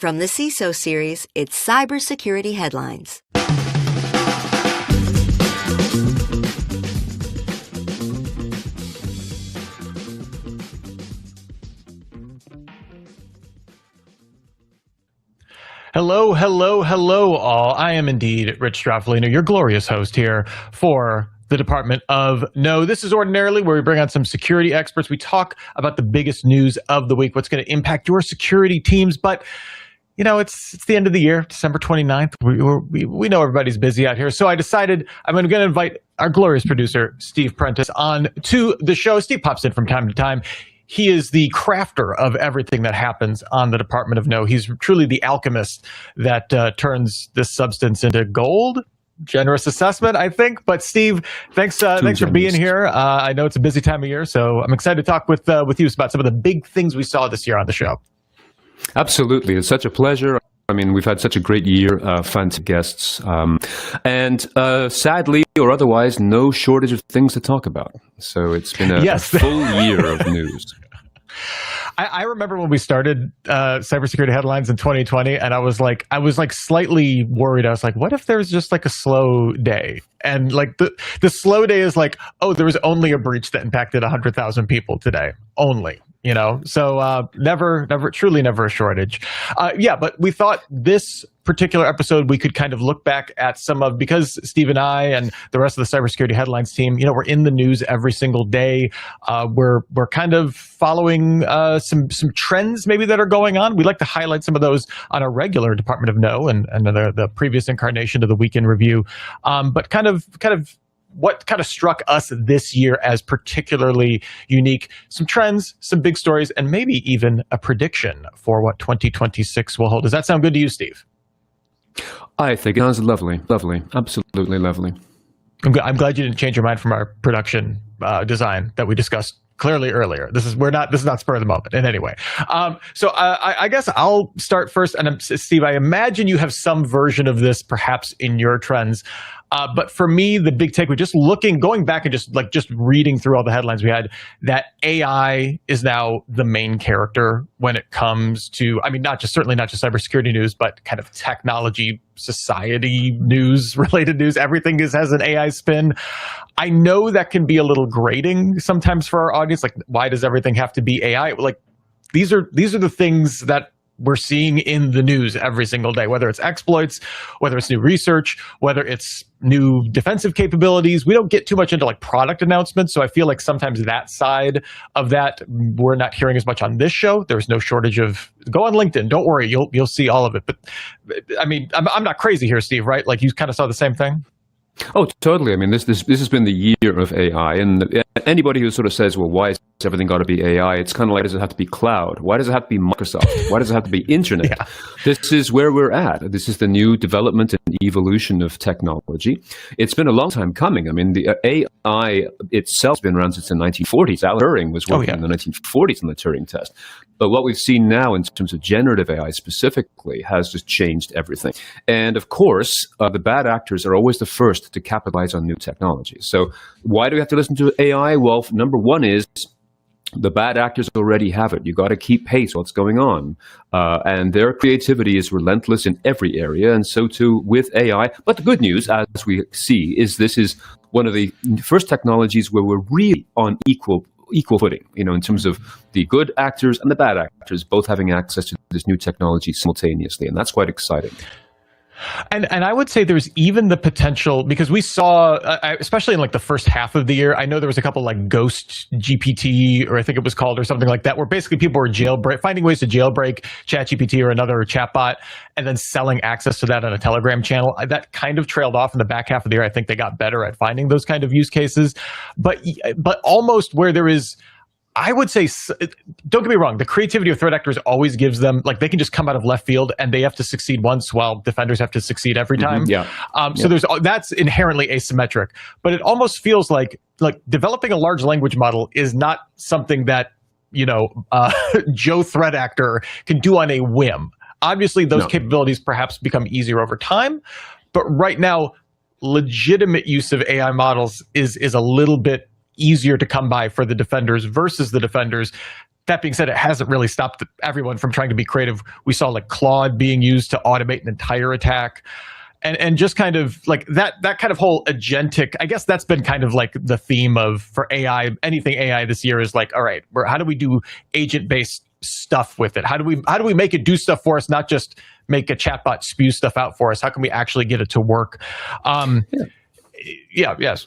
From the CISO series, it's Cybersecurity Headlines. Hello, hello, hello, all. I am indeed Rich Stroffolino, your glorious host here for the Department of No. This is Ordinarily, where we bring on some security experts. We talk about the biggest news of the week, what's going to impact your security teams. But, you know, it's the end of the year, December 29th. We know everybody's busy out here. So I decided I'm going to invite our glorious producer, Steve Prentice, on to the show. Steve pops in from time to time. He is the crafter of everything that happens on the Department of No. He's truly the alchemist that turns this substance into gold. Generous assessment, I think. But Steve, thanks for being here. I know it's a busy time of year, so I'm excited to talk with you about some of the big things we saw this year on the show. Absolutely. It's such a pleasure. I mean, we've had such a great year, fantastic guests, and sadly or otherwise, no shortage of things to talk about. So it's been a full year of news. I remember when we started cybersecurity headlines in 2020, and I was like slightly worried. I was like, what if there's just like a slow day? And like the slow day is like, oh, there was only a breach that impacted 100,000 people today, only. You know, so truly never a shortage. But we thought this particular episode we could kind of look back at because Steve and I and the rest of the cybersecurity headlines team, you know, we're in the news every single day. We're kind of following some trends maybe that are going on. We like to highlight some of those on our regular Department of No and the previous incarnation of the Weekend Review. But kind of what kind of struck us this year as particularly unique, some trends, some big stories, and maybe even a prediction for what 2026 will hold. Does that sound good to you, Steve? I think it sounds lovely, absolutely lovely. I'm glad you didn't change your mind from our production design that we discussed clearly earlier. This is not spur of the moment in any way. So I guess I'll start first. And Steve, I imagine you have some version of this perhaps in your trends. But for me, the big takeaway, going back and just reading through all the headlines we had, that AI is now the main character when it comes to, I mean, certainly not just cybersecurity news, but kind of technology, society news, related news. Everything has an AI spin. I know that can be a little grating sometimes for our audience. Like, why does everything have to be AI? Like, these are the things that we're seeing in the news every single day, whether it's exploits, whether it's new research, whether it's new defensive capabilities. We don't get too much into like product announcements. So I feel like sometimes that side of that we're not hearing as much on this show. There's no shortage of, go on LinkedIn. Don't worry. You'll see all of it. But I mean, I'm not crazy here, Steve, right? Like you kind of saw the same thing. Oh, totally. I mean, this has been the year of AI, and anybody who sort of says, well, why has everything got to be AI? It's kind of like, why does it have to be cloud? Why does it have to be Microsoft? Why does it have to be internet? Yeah. This is where we're at. This is the new development and evolution of technology. It's been a long time coming. I mean, the AI itself has been around since the 1940s. Alan Turing was working in the 1940s on the Turing test. But what we've seen now in terms of generative AI specifically has just changed everything. And of course, the bad actors are always the first to capitalize on new technology. So why do we have to listen to AI? Well, number one is the bad actors already have it. You got to keep pace with what's going on. And their creativity is relentless in every area, and so too with AI. But the good news, as we see, is this is one of the first technologies where we're really on equal footing, you know, in terms of the good actors and the bad actors both having access to this new technology simultaneously. And that's quite exciting. And I would say there's even the potential, because we saw, especially in like the first half of the year, I know there was a couple like Ghost GPT, or I think it was called, or something like that, where basically people were finding ways to jailbreak ChatGPT or another chatbot, and then selling access to that on a Telegram channel. That kind of trailed off in the back half of the year. I think they got better at finding those kind of use cases, but almost where there is, I would say, don't get me wrong, the creativity of threat actors always gives them, like, they can just come out of left field and they have to succeed once while defenders have to succeed every time. So that's inherently asymmetric, but it almost feels like developing a large language model is not something that, you know, Joe threat actor can do on a whim. Obviously, those capabilities perhaps become easier over time, but right now, legitimate use of AI models is a little bit easier to come by for the defenders versus the defenders. that being said, it hasn't really stopped everyone from trying to be creative. We saw like Claude being used to automate an entire attack. And just kind of like that kind of whole agentic, I guess that's been kind of like the theme for AI, anything AI this year is like, all right, how do we do agent-based stuff with it? How do we make it do stuff for us, not just make a chatbot spew stuff out for us? How can we actually get it to work? Yes.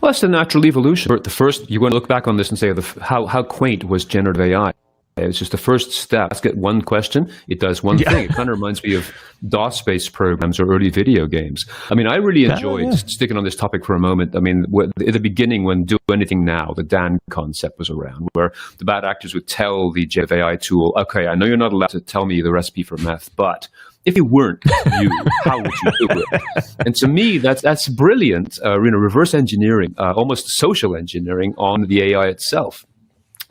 Well, that's the natural evolution. The first, you're going to look back on this and say, how quaint was generative AI? It's just the first step. Ask it one question, it does one thing. It kind of reminds me of DOS-based programs or early video games. I mean, I really enjoyed, sticking on this topic for a moment, I mean, at the beginning when Do Anything Now, the DAN concept was around, where the bad actors would tell the generative AI tool, okay, I know you're not allowed to tell me the recipe for meth, but if you weren't you, how would you do it? And to me, that's brilliant, reverse engineering, almost social engineering on the AI itself.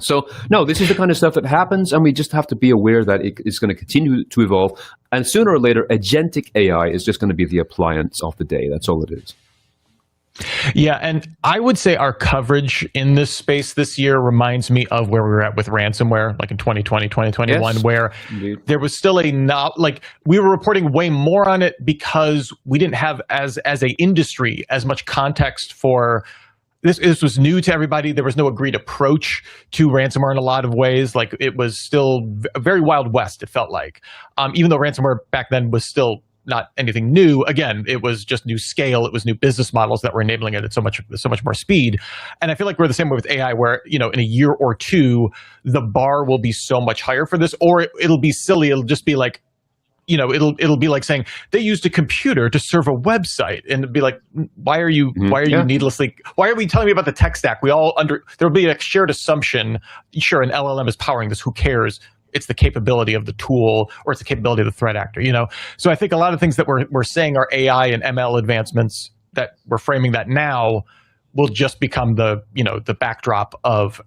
So, no, this is the kind of stuff that happens, and we just have to be aware that it is going to continue to evolve. And sooner or later, agentic AI is just going to be the appliance of the day. That's all it is. Yeah, and I would say our coverage in this space this year reminds me of where we were at with ransomware, like in 2020, 2021, where there was still we were reporting way more on it because we didn't have as a industry as much context for. This was new to everybody. There was no agreed approach to ransomware in a lot of ways. Like it was still a very Wild West, it felt like. Even though ransomware back then was still not anything new, again, it was just new scale. It was new business models that were enabling it at so much more speed. And I feel like we're the same way with AI, where, in a year or two, the bar will be so much higher for this, or it'll be silly. It'll just be like, it'll be like saying they used a computer to serve a website, and it'd be like, why are you needlessly, why are we telling me about the tech stack? There'll be a shared assumption. Sure, an LLM is powering this. Who cares? It's the capability of the tool, or it's the capability of the threat actor. So I think a lot of things that we're saying are AI and ML advancements, that we're framing that now, will just become the backdrop of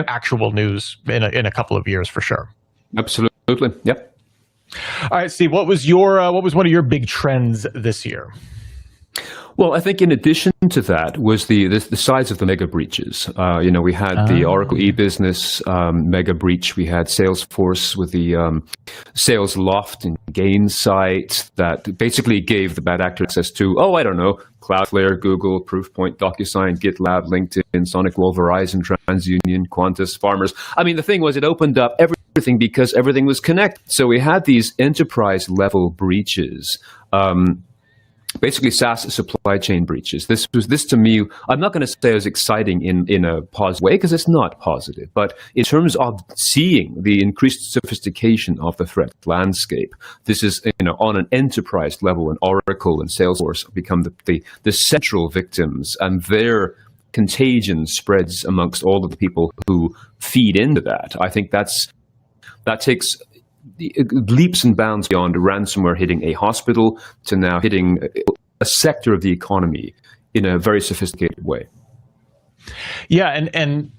actual news in a couple of years for sure. Absolutely. Yep. All right, Steve, what was one of your big trends this year? Well, I think in addition to that was the size of the mega breaches. We had the Oracle e-business mega breach. We had Salesforce with the Sales Loft and Gainsight that basically gave the bad actor access to, Cloudflare, Google, Proofpoint, DocuSign, GitLab, LinkedIn, SonicWall, Verizon, TransUnion, Qantas, Farmers. I mean, the thing was, it opened up everything because everything was connected. So we had these enterprise-level breaches. Basically SaaS supply chain breaches. This to me, I'm not going to say it was exciting in a positive way, because it's not positive, but in terms of seeing the increased sophistication of the threat landscape, this is, on an enterprise level, and Oracle and Salesforce become the central victims, and their contagion spreads amongst all of the people who feed into that. I think that takes leaps and bounds beyond ransomware hitting a hospital to now hitting a sector of the economy in a very sophisticated way. Yeah, and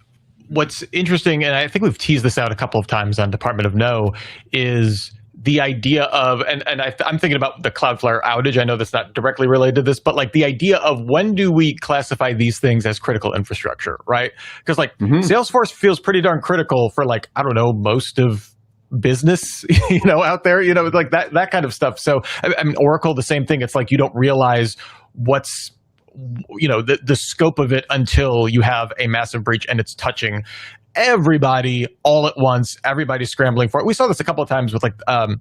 what's interesting, and I think we've teased this out a couple of times on Department of No, is the idea of, and I'm thinking about the Cloudflare outage. I know that's not directly related to this, but like the idea of when do we classify these things as critical infrastructure, right? Because Salesforce feels pretty darn critical for most of business, out there, like that kind of stuff. So I mean, Oracle, the same thing. It's like you don't realize what's, the scope of it until you have a massive breach and it's touching everybody all at once. Everybody's scrambling for it. We saw this a couple of times with I'm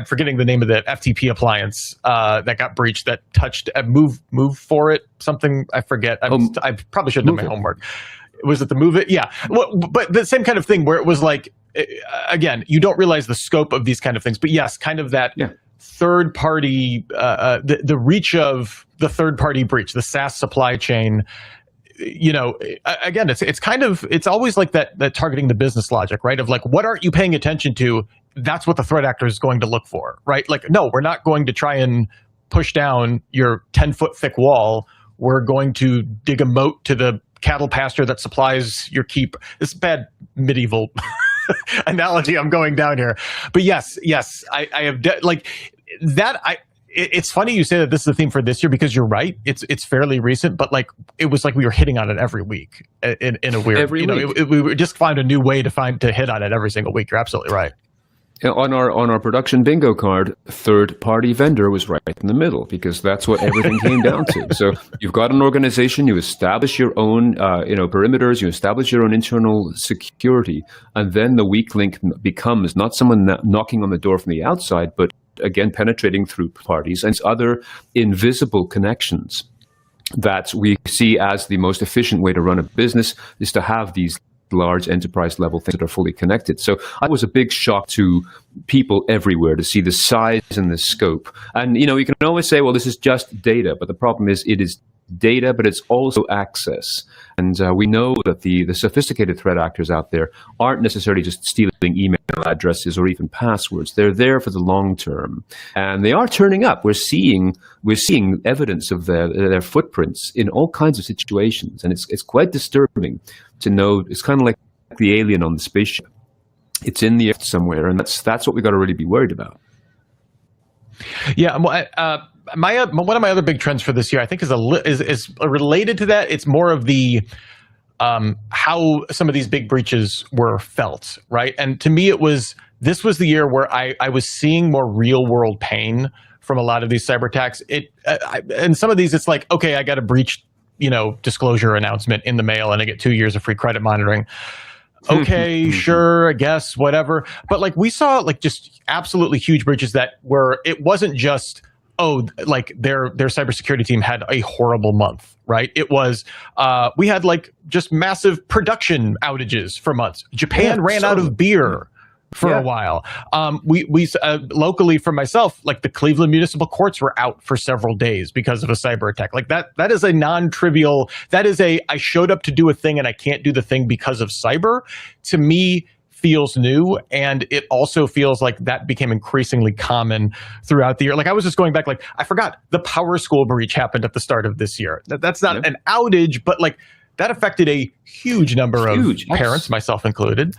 forgetting the name of the FTP appliance that got breached that touched move for it, something I forget. I probably should have done my homework. Was it the Move It? Yeah. Well, but the same kind of thing where it was like, again, you don't realize the scope of these kind of things, but yes, kind of that third party, the reach of the third party breach, the SaaS supply chain. Again, it's always like that targeting the business logic, right? Of like, what aren't you paying attention to? That's what the threat actor is going to look for, right? Like, no, we're not going to try and push down your 10-foot thick wall. We're going to dig a moat to the cattle pasture that supplies your keep. This is bad medieval analogy I'm going down here, but yes, I have that. it's funny you say that this is the theme for this year, because you're right. It's fairly recent, but like it was like we were hitting on it every week in a weird. Every week. We just found a new way to hit on it every single week. You're absolutely right. On our production bingo card, third-party vendor was right in the middle, because that's what everything came down to. So you've got an organization, you establish your own perimeters, you establish your own internal security, and then the weak link becomes not someone knocking on the door from the outside, but again penetrating through parties and other invisible connections that we see as the most efficient way to run a business, is to have these large enterprise level things that are fully connected. So it was a big shock to people everywhere to see the size and the scope. And, you can always say, well, this is just data. But the problem is it is data, but it's also access. And we know that the sophisticated threat actors out there aren't necessarily just stealing email addresses or even passwords. They're there for the long term. And they are turning up. We're seeing evidence of their footprints in all kinds of situations. And it's quite disturbing to know. It's kind of like the alien on the spaceship. It's in the earth somewhere, and that's what we got to really be worried about. Yeah, one of my other big trends for this year, I think, is related to that. It's more of the how some of these big breaches were felt, right? And to me, this was the year where I was seeing more real world pain from a lot of these cyber attacks. And some of these, it's like, okay, I got a breach, disclosure announcement in the mail, and I get 2 years of free credit monitoring. Okay, sure, I guess, whatever. But like we saw like just absolutely huge breaches that it wasn't just, like their cybersecurity team had a horrible month, right? It was, we had like just massive production outages for months. Japan ran out of beer for a while. We locally, for myself, like the Cleveland municipal courts were out for several days because of a cyber attack. Like that is a non-trivial, I showed up to do a thing and I can't do the thing because of cyber. To me, feels new, and it also feels like that became increasingly common throughout the year. Like I was just going back, like I forgot the Power School breach happened at the start of this year. That's not an outage, but like that affected a huge number of parents, myself included.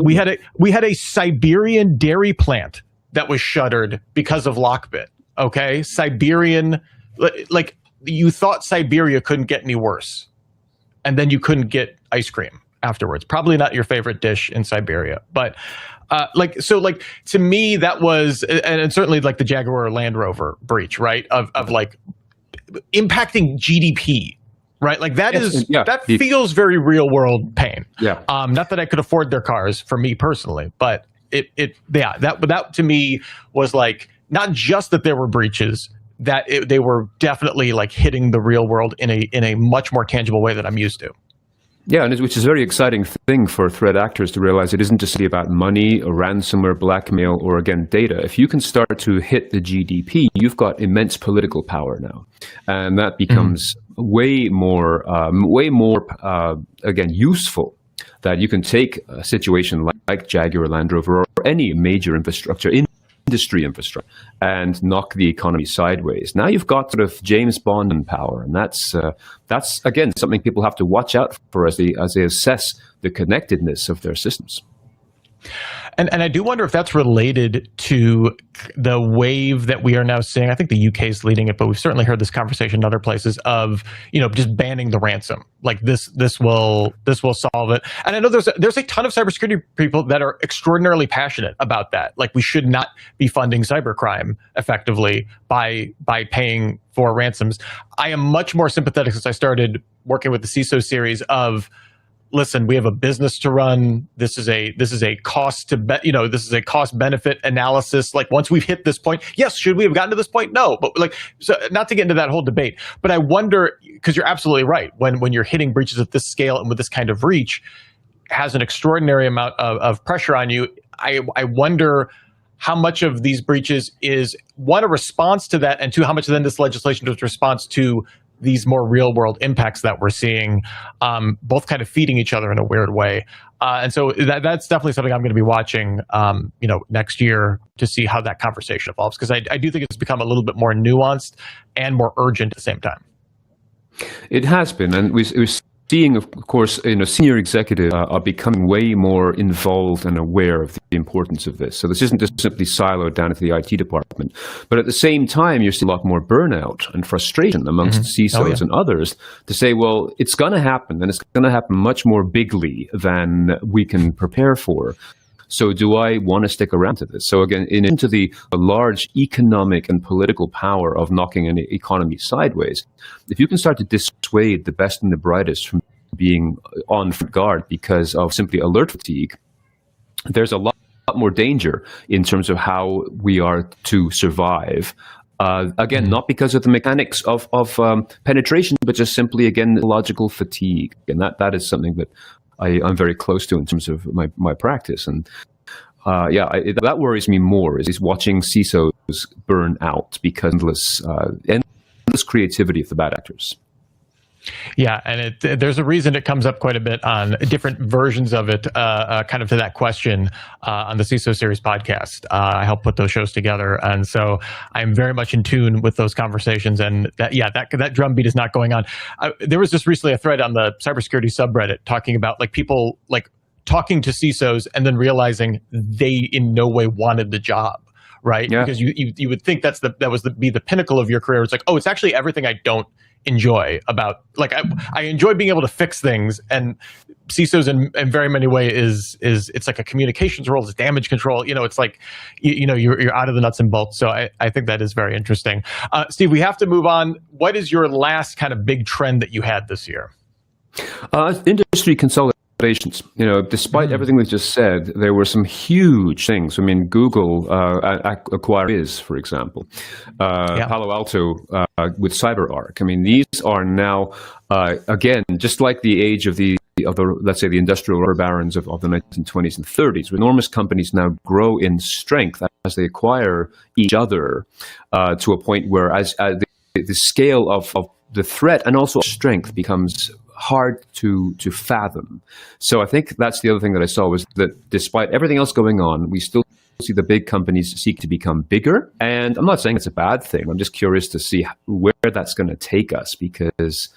We had a Siberian dairy plant that was shuttered because of Lockbit. Okay, Siberian, like you thought Siberia couldn't get any worse, and then you couldn't get ice cream afterwards. Probably not your favorite dish in Siberia, but to me that was, and certainly like the Jaguar Land Rover breach, right? Of like impacting GDP. Right, like that feels very real world pain. Yeah, not that I could afford their cars, for me personally, but that to me was like not just that there were breaches, that they were definitely like hitting the real world in a much more tangible way that I'm used to. Yeah, and which is a very exciting thing for threat actors to realize it isn't just about money or ransomware, blackmail, or again, data. If you can start to hit the GDP, you've got immense political power now. And that becomes way more, again, useful, that you can take a situation like Jaguar Land Rover or any major industry infrastructure and knock the economy sideways. Now you've got sort of James Bond in power, and that's again something people have to watch out for as they assess the connectedness of their systems. And I do wonder if that's related to the wave that we are now seeing. I think the UK is leading it, but we've certainly heard this conversation in other places of, just banning the ransom. Like this will solve it. And I know there's a ton of cybersecurity people that are extraordinarily passionate about that. Like we should not be funding cybercrime effectively by paying for ransoms. I am much more sympathetic since I started working with the CISO series of, listen, we have a business to run. This is a cost this is a cost benefit analysis. Like once we've hit this point, yes, should we have gotten to this point? No, but like, so not to get into that whole debate, but I wonder, because you're absolutely right. When you're hitting breaches at this scale and with this kind of reach, has an extraordinary amount of pressure on you. I wonder how much of these breaches is, one, a response to that, and two, how much then this legislation is a response to these more real world impacts that we're seeing, both kind of feeding each other in a weird way. And so that's definitely something I'm going to be watching, next year to see how that conversation evolves. Because I do think it's become a little bit more nuanced and more urgent at the same time. It has been, and we've seeing, of course, senior executives are becoming way more involved and aware of the importance of this. So this isn't just simply siloed down into the IT department. But at the same time, you're seeing a lot more burnout and frustration amongst CISOs and others to say, well, it's going to happen, and it's going to happen much more bigly than we can prepare for. So do I want to stick around to this? So again, into the large economic and political power of knocking an economy sideways, if you can start to dissuade the best and the brightest from being on guard because of simply alert fatigue, there's a lot more danger in terms of how we are to survive. Again, not because of the mechanics of penetration, but just simply, again, logical fatigue. And that is something that I'm very close to in terms of my practice. And that worries me more is watching CISOs burn out because endless creativity of the bad actors. Yeah, and there's a reason it comes up quite a bit on different versions of it, kind of to that question on the CISO Series podcast. I help put those shows together, and so I'm very much in tune with those conversations. And that drumbeat is not going on. There was just recently a thread on the cybersecurity subreddit talking about people talking to CISOs and then realizing they in no way wanted the job. Right? Yeah. Because you would think that was the pinnacle of your career. It's like, oh, it's actually everything I don't enjoy about, I enjoy being able to fix things, and CISOs in very many ways is it's like a communications role, it's damage control. It's like you're out of the nuts and bolts. So I think that is very interesting. Steve, we have to move on. What is your last kind of big trend that you had this year? Industry consolidations. Despite everything we've just said, there were some huge things. I mean, Google acquired Wiz, for example. Palo Alto with CyberArk. I mean, these are now, again, just like the age of the let's say the industrial rubber barons of the 1920s and 30s. Enormous companies now grow in strength as they acquire each other to a point where as the scale of the threat and also strength becomes hard to fathom. So I think that's the other thing that I saw was that despite everything else going on, we still see the big companies seek to become bigger. And I'm not saying it's a bad thing. I'm just curious to see where that's going to take us, because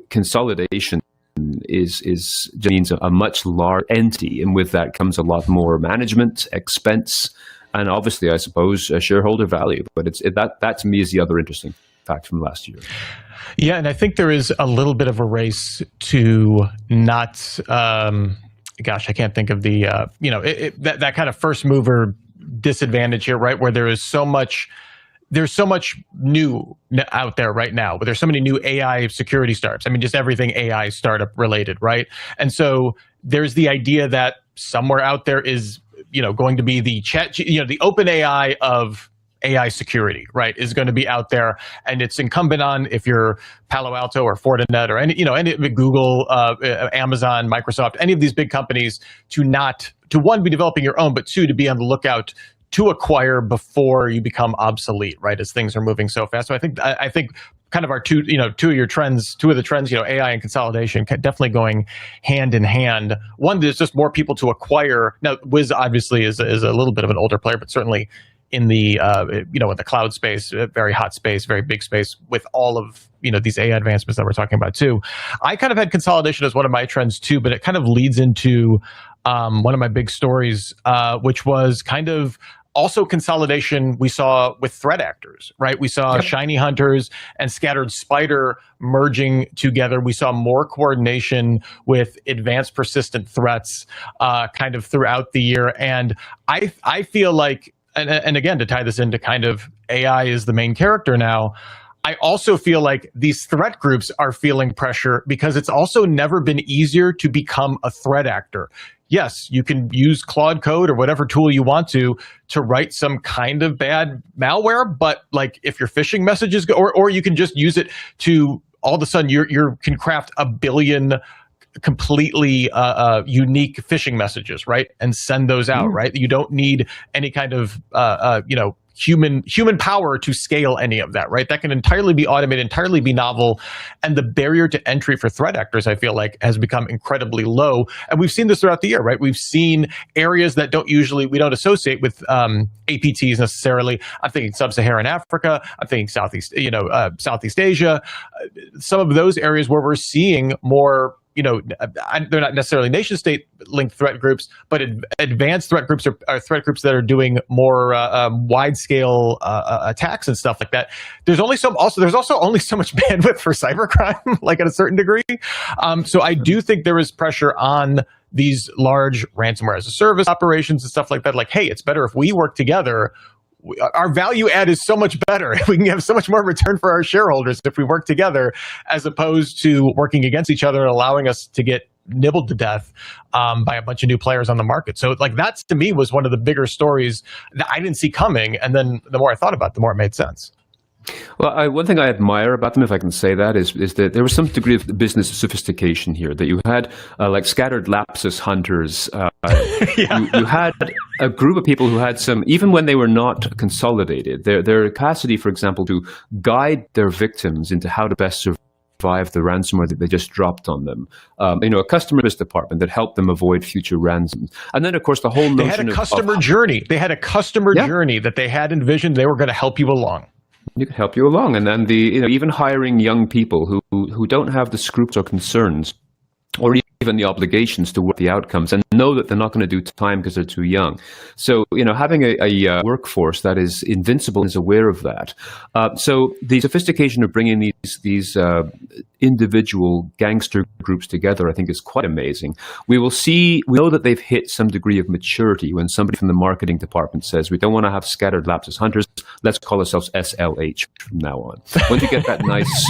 consolidation means a much larger entity, and with that comes a lot more management expense, and obviously, I suppose, shareholder value. But that to me is the other interesting fact from last year. Yeah, and I think there is a little bit of a race to not, I can't think of the, that kind of first mover disadvantage here, right? Where there's so much new out there right now, but there's so many new AI security startups. I mean, just everything AI startup related, right? And so there's the idea that somewhere out there is, going to be the the open AI of AI security, right, is going to be out there, and it's incumbent on, if you're Palo Alto or Fortinet or any Google, Amazon, Microsoft, any of these big companies, to one, be developing your own, but two, to be on the lookout to acquire before you become obsolete, right, as things are moving so fast. So I think kind of our two of the trends, AI and consolidation, definitely going hand in hand. One, there's just more people to acquire. Now, Wiz obviously is a little bit of an older player, but certainly in the in the cloud space, very hot space, very big space, with all of these AI advancements that we're talking about too. I kind of had consolidation as one of my trends too, but it kind of leads into one of my big stories, which was kind of also consolidation we saw with threat actors, right? We saw shiny hunters and scattered spider merging together. We saw more coordination with advanced persistent threats kind of throughout the year. And I feel like, and again, to tie this into kind of AI is the main character now, I also feel like these threat groups are feeling pressure because it's also never been easier to become a threat actor. Yes, you can use Claude Code or whatever tool you want to write some kind of bad malware, but like if your phishing messages go, or you can just use it to all of a sudden you can craft a billion completely unique phishing messages, right, and send those out, right? You don't need any kind of human power to scale any of that, right? That can entirely be automated, entirely be novel, and the barrier to entry for threat actors, I feel like, has become incredibly low. And we've seen this throughout the year, right? We've seen areas that we don't associate with APTs necessarily. I'm thinking sub-Saharan Africa. I'm thinking Southeast Asia. Some of those areas where we're seeing more, they're not necessarily nation-state linked threat groups, but advanced threat groups are threat groups that are doing more wide-scale attacks and stuff like that. There's also only so much bandwidth for cybercrime, like at a certain degree. So I do think there is pressure on these large ransomware as a service operations and stuff like that. Like, hey, it's better if we work together. Our value add is so much better. We can have so much more return for our shareholders if we work together, as opposed to working against each other and allowing us to get nibbled to death by a bunch of new players on the market. So like that to me was one of the bigger stories that I didn't see coming. And then the more I thought about it, the more it made sense. Well, one thing I admire about them, if I can say that, is that there was some degree of business sophistication here. That you had like scattered lapsus hunters. You had a group of people who had some, even when they were not consolidated, their capacity, for example, to guide their victims into how to best survive the ransomware that they just dropped on them. A customer service department that helped them avoid future ransoms. And then, of course, the whole notion they had a customer journey. They had a customer journey that they had envisioned. They were going to help you along. You can help you along, and then even hiring young people who don't have the scruples or concerns, or even the obligations to work the outcomes, and know that they're not going to do time because they're too young. So having a workforce that is invincible is aware of that. So the sophistication of bringing these individual gangster groups together, I think, is quite amazing. We know that they've hit some degree of maturity when somebody from the marketing department says, we don't want to have scattered lapsus hunters, let's call ourselves SLH from now on. Once you get that nice,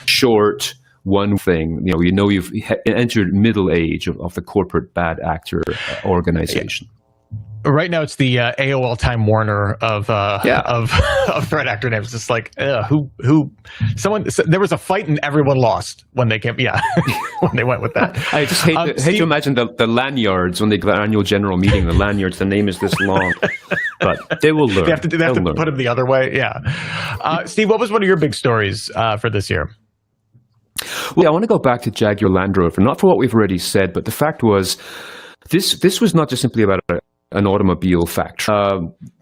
short one thing, you've entered middle age of the corporate bad actor organization. Right now, it's the AOL Time Warner of threat actor names. It's like there was a fight and everyone lost when they came. Yeah, when they went with that. I just hate to imagine the lanyards when they go to the annual general meeting. The lanyards, the name is this long, but they will learn. They have to put them the other way. Yeah. Steve, what was one of your big stories for this year? Well, I want to go back to Jaguar Land Rover, not for what we've already said, but the fact was, this was not just simply about an automobile factory.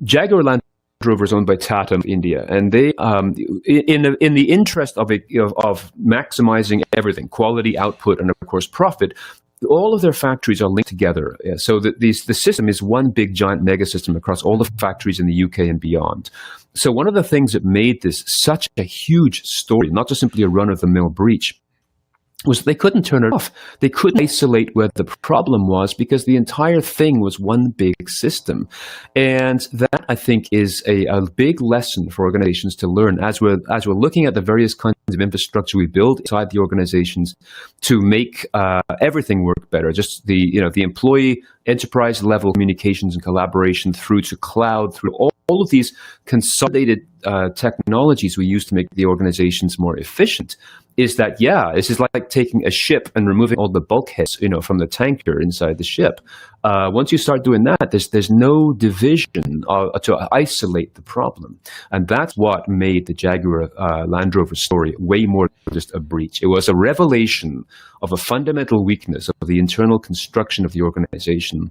Jaguar Land Rover is owned by Tata in India, and they, in the interest of maximizing everything, quality, output, and of course profit, all of their factories are linked together, so that the system is one big giant mega system across all the factories in the UK and beyond. So one of the things that made this such a huge story, not just simply a run-of-the-mill breach, was they couldn't turn it off. They couldn't isolate where the problem was because the entire thing was one big system. And that, I think, is a big lesson for organizations to learn as we're looking at the various kinds of infrastructure we build inside the organizations to make everything work better. Just the employee enterprise level communications and collaboration through to cloud, through all of these consolidated technologies we use to make the organizations more efficient. Is that, this is like taking a ship and removing all the bulkheads, from the tanker inside the ship. Once you start doing that, there's no division to isolate the problem. And that's what made the Jaguar Land Rover story way more than just a breach. It was a revelation of a fundamental weakness of the internal construction of the organization,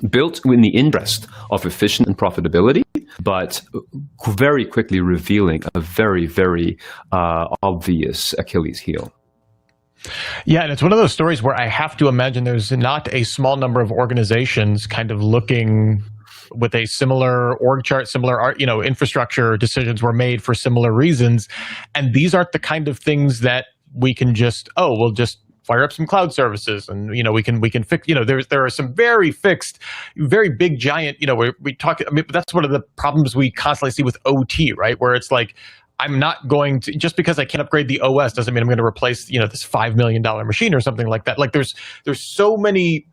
built in the interest of efficient and profitability, but very quickly revealing a very, very obvious Achilles heel. Yeah, and it's one of those stories where I have to imagine there's not a small number of organizations kind of looking with a similar org chart, similar infrastructure decisions were made for similar reasons, and these aren't the kind of things that we can just we'll just fire up some cloud services, and we can fix. There are some very fixed, very big giant. We talk. I mean, that's one of the problems we constantly see with OT, right? Where it's like, I'm not going to, just because I can't upgrade the OS doesn't mean I'm going to replace this $5 million machine or something like that. Like there's so many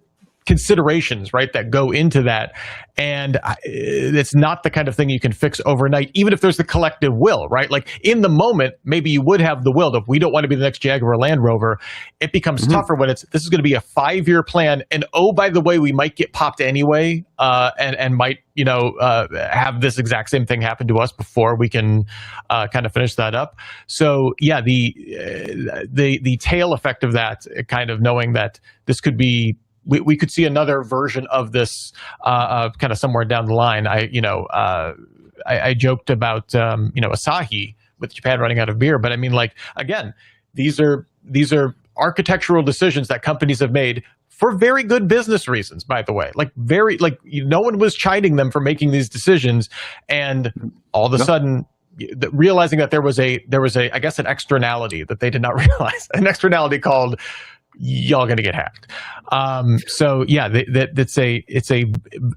considerations, right, that go into that. And it's not the kind of thing you can fix overnight, even if there's the collective will, right? Like in the moment, maybe you would have the will if we don't want to be the next Jaguar or Land Rover. It becomes tougher when this is going to be a 5-year plan. And oh, by the way, we might get popped anyway, and might, have this exact same thing happen to us before we can kind of finish that up. So yeah, the tail effect of that, kind of knowing that this could be, we could see another version of this kind of somewhere down the line. I joked about Asahi with Japan running out of beer, but I mean, like, again, these are architectural decisions that companies have made for very good business reasons, by the way. No one was chiding them for making these decisions, and all of a sudden, realizing that there was a I guess an externality that they did not realize, an externality called y'all gonna get hacked. So yeah, it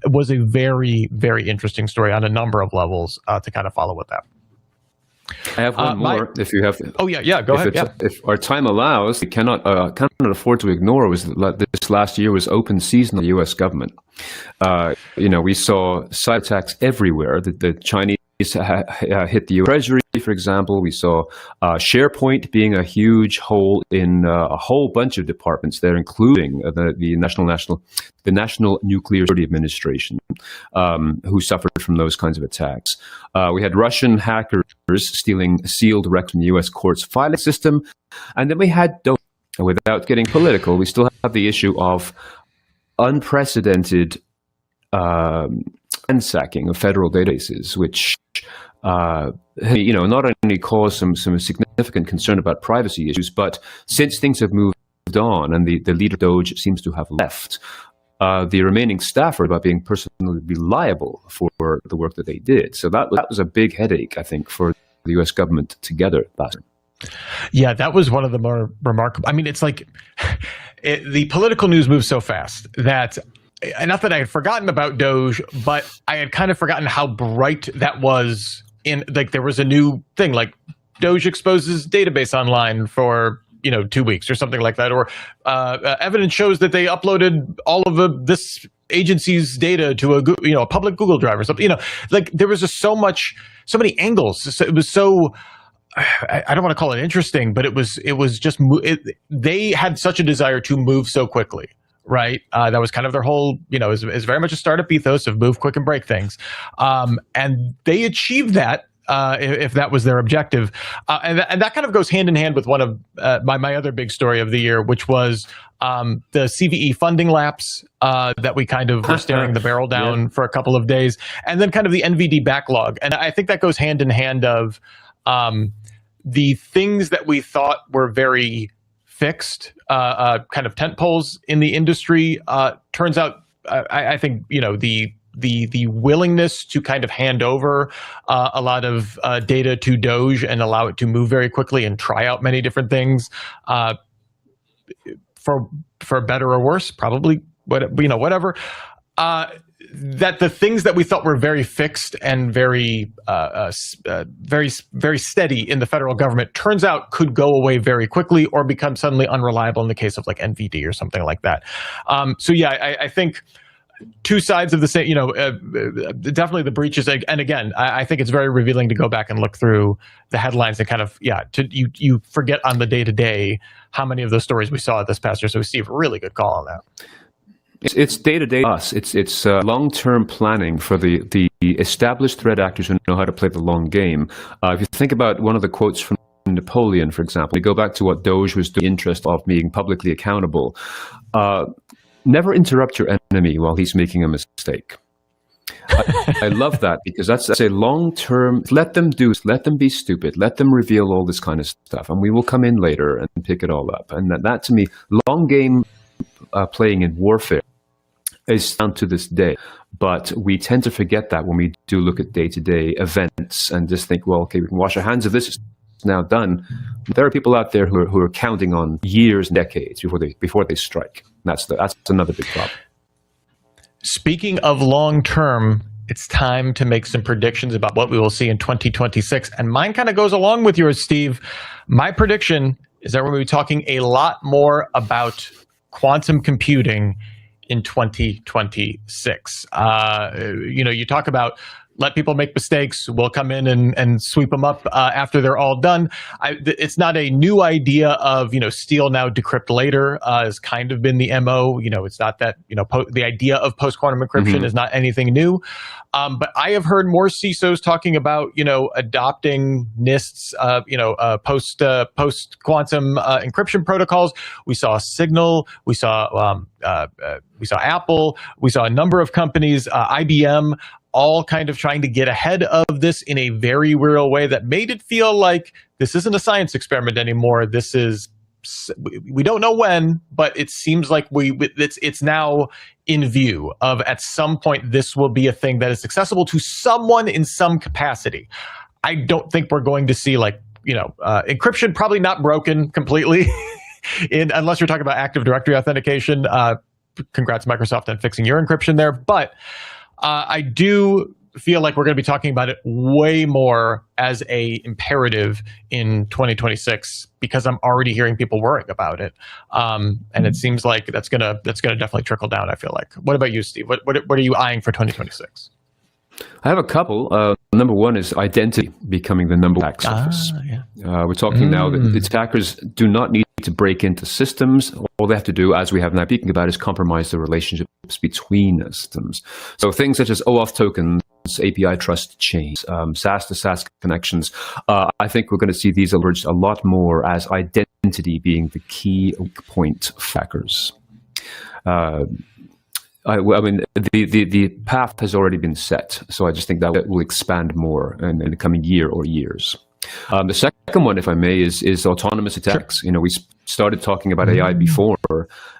was a very, very interesting story on a number of levels to kind of follow with that. I have one more. If you have, go ahead. If our time allows, we cannot afford to ignore was that this last year was open season of the U.S. government. We saw cyber attacks everywhere. The Chinese hit the U.S. Treasury, for example. We saw SharePoint being a huge hole in a whole bunch of departments there, including the National Nuclear Security Administration, who suffered from those kinds of attacks. We had Russian hackers stealing sealed records from the U.S. court's filing system, and then we had, without getting political, we still have the issue of unprecedented ransacking of federal databases, which not only caused some significant concern about privacy issues, but since things have moved on and the leader Doge seems to have left, the remaining staff are about being personally liable for the work that they did. So that was a big headache, I think, for the U.S. government together last year. Yeah, that was one of the more remarkable. I mean, it's like the political news moves so fast that, not that I had forgotten about Doge, but I had kind of forgotten how bright that was. There was a new thing, like Doge exposes database online for 2 weeks or something like that, or evidence shows that they uploaded all of this agency's data to a public Google Drive or something. There was just so many angles. It was so, I don't want to call it interesting, but it was just they had such a desire to move so quickly. Right. That was kind of their whole, is very much a startup ethos of move quick and break things. And they achieved that, if that was their objective. And that kind of goes hand in hand with one of my other big story of the year, which was the CVE funding lapse that we kind of were staring the barrel down for a couple of days. And then kind of the NVD backlog. And I think that goes hand in hand of the things that we thought were very fixed, kind of tent poles in the industry. Turns out, I think the willingness to kind of hand over a lot of data to Doge and allow it to move very quickly and try out many different things, for better or worse, probably, whatever. That the things that we thought were very fixed and very steady in the federal government turns out could go away very quickly or become suddenly unreliable in the case of like NVD or something like that. So yeah, I think two sides of the same, definitely the breaches. And again, I think it's very revealing to go back and look through the headlines and kind of, you forget on the day to day how many of those stories we saw this past year. So Steve, really good call on that. It's day-to-day us. It's long-term planning for the established threat actors who know how to play the long game. If you think about one of the quotes from Napoleon, for example, you go back to what Doge was doing, interest of being publicly accountable. Never interrupt your enemy while he's making a mistake. I love that because that's a long-term, let them be stupid, let them reveal all this kind of stuff, and we will come in later and pick it all up. And that to me, long game playing in warfare is down to this day, but we tend to forget that when we do look at day-to-day events and just think, well, okay, we can wash our hands of this. It's now done. There are people out there who are counting on years, decades before they strike. That's another big problem. Speaking of long-term, it's time to make some predictions about what we will see in 2026, and mine kind of goes along with yours, Steve. My prediction is that we're going to be talking a lot more about quantum computing in 2026. You talk about let people make mistakes. We'll come in and sweep them up after they're all done. It's not a new idea of, steal now, decrypt later has kind of been the MO. It's not that, the idea of post-quantum encryption is not anything new. But I have heard more CISOs talking about, adopting NIST's, post-quantum encryption protocols. We saw Signal. We saw Apple. We saw a number of companies, IBM, all kind of trying to get ahead of this in a very real way that made it feel like this isn't a science experiment anymore. This is, we don't know when, but it seems like it's now in view of at some point this will be a thing that is accessible to someone in some capacity. I don't think we're going to see encryption probably not broken completely unless you're talking about Active Directory authentication. Congrats, Microsoft, on fixing your encryption there. But I do feel like we're going to be talking about it way more as a imperative in 2026 because I'm already hearing people worrying about it, and it seems like that's gonna definitely trickle down. I feel like. What about you, Steve? What are you eyeing for 2026? I have a couple. Number one is identity becoming the number one attack surface. We're talking now that attackers do not need to break into systems. All they have to do, as we have now speaking about, is compromise the relationships between systems. So things such as OAuth tokens, API trust chains, SaaS to SaaS connections. I think we're going to see these emerge a lot more as identity being the key point of hackers. I mean, the path has already been set, so I just think that will expand more in the coming year or years. The second one, if I may, is autonomous attacks. Sure. We started talking about AI before,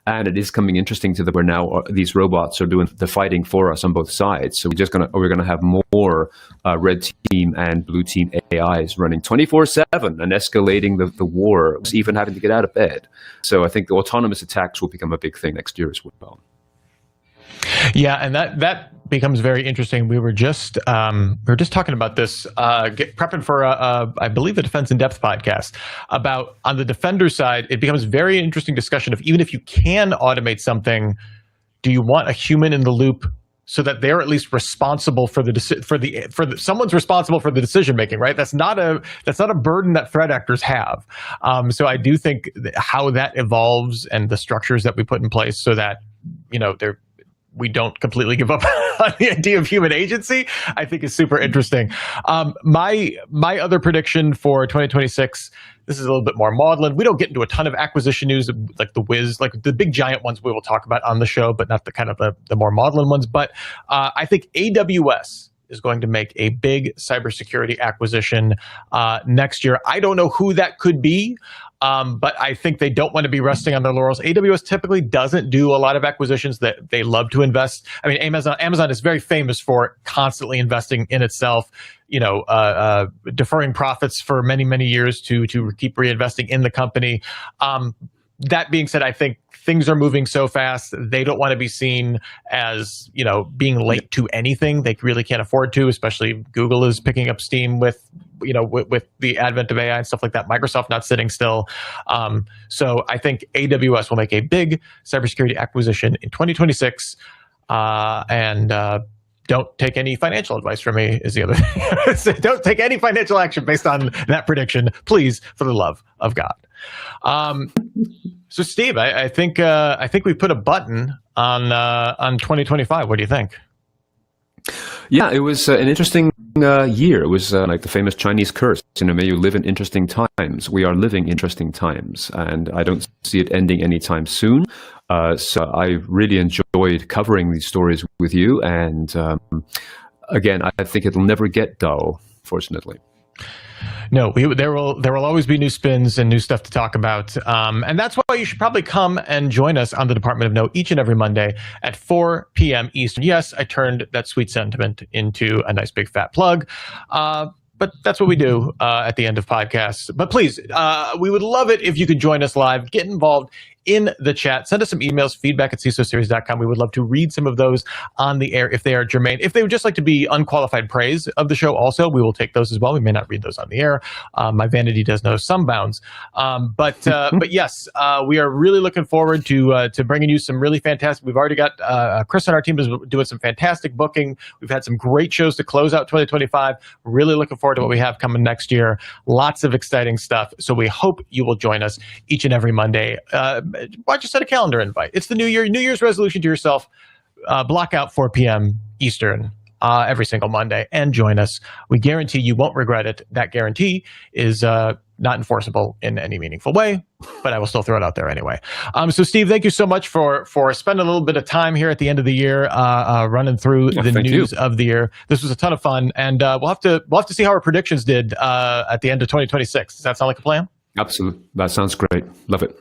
and it is coming interesting to where now these robots are doing the fighting for us on both sides. So we're gonna have more red team and blue team AIs running 24/7 and escalating the war, even having to get out of bed. So I think the autonomous attacks will become a big thing next year as well. Yeah, and that becomes very interesting. We were just talking about this, prepping for I believe the Defense in Depth podcast about on the defender side. It becomes very interesting discussion of even if you can automate something, do you want a human in the loop so that they're at least responsible for someone's responsible for the decision making, right? That's not a burden that threat actors have. So I do think how that evolves and the structures that we put in place so that we don't completely give up on the idea of human agency, I think is super interesting. My other prediction for 2026, this is a little bit more maudlin. We don't get into a ton of acquisition news like the Wiz, like the big giant ones we will talk about on the show, but not the kind of the more maudlin ones. But I think AWS is going to make a big cybersecurity acquisition next year. I don't know who that could be. But I think they don't want to be resting on their laurels. AWS typically doesn't do a lot of acquisitions that they love to invest. I mean, Amazon is very famous for constantly investing in itself, deferring profits for many, many years to keep reinvesting in the company. That being said, I think things are moving so fast. They don't want to be seen as, being late to anything. They really can't afford to, especially Google is picking up steam with the advent of AI and stuff like that. Microsoft not sitting still. So I think AWS will make a big cybersecurity acquisition in 2026. And don't take any financial advice from me is the other thing. So don't take any financial action based on that prediction, please, for the love of God. So Steve, I think we put a button on 2025. What do you think? Yeah, it was an interesting year. It was like the famous Chinese curse, may you live in interesting times. We are living interesting times, and I don't see it ending anytime soon. So I really enjoyed covering these stories with you. And again, I think it'll never get dull, fortunately. No, there will always be new spins and new stuff to talk about. And that's why you should probably come and join us on the Department of No each and every Monday at 4 p.m. Eastern. Yes, I turned that sweet sentiment into a nice big fat plug. But that's what we do at the end of podcasts. But please, we would love it if you could join us live, get involved in the chat. Send us some emails, feedback@csoseries.com. We would love to read some of those on the air if they are germane. If they would just like to be unqualified praise of the show also, we will take those as well. We may not read those on the air. My vanity does know some bounds. But yes, we are really looking forward to bringing you some really fantastic. We've already got Chris on our team is doing some fantastic booking. We've had some great shows to close out 2025. Really looking forward to what we have coming next year. Lots of exciting stuff. So we hope you will join us each and every Monday. Why don't you set a calendar invite? It's the New Year's resolution to yourself. Block out 4 p.m. Eastern every single Monday and join us. We guarantee you won't regret it. That guarantee is not enforceable in any meaningful way, but I will still throw it out there anyway. So Steve, thank you so much for spending a little bit of time here at the end of the year, running through the news of the year. This was a ton of fun, and we'll have to see how our predictions did at the end of 2026. Does that sound like a plan? Absolutely. That sounds great. Love it.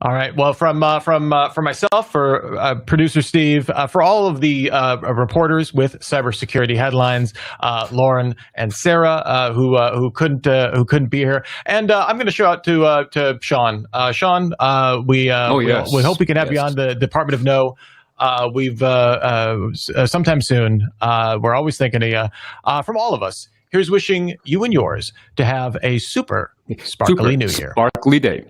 All right. Well, from myself, for producer Steve, for all of the reporters with cybersecurity headlines, Lauren and Sarah, who couldn't be here, and I'm going to show out to Sean. Sean, we hope we can have you on the Department of No. We've sometime soon. We're always thinking of you. From all of us, here's wishing you and yours to have a super sparkly New Year. Sparkly day.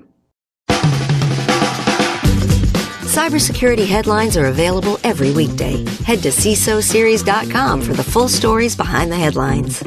Cybersecurity headlines are available every weekday. Head to CISOseries.com for the full stories behind the headlines.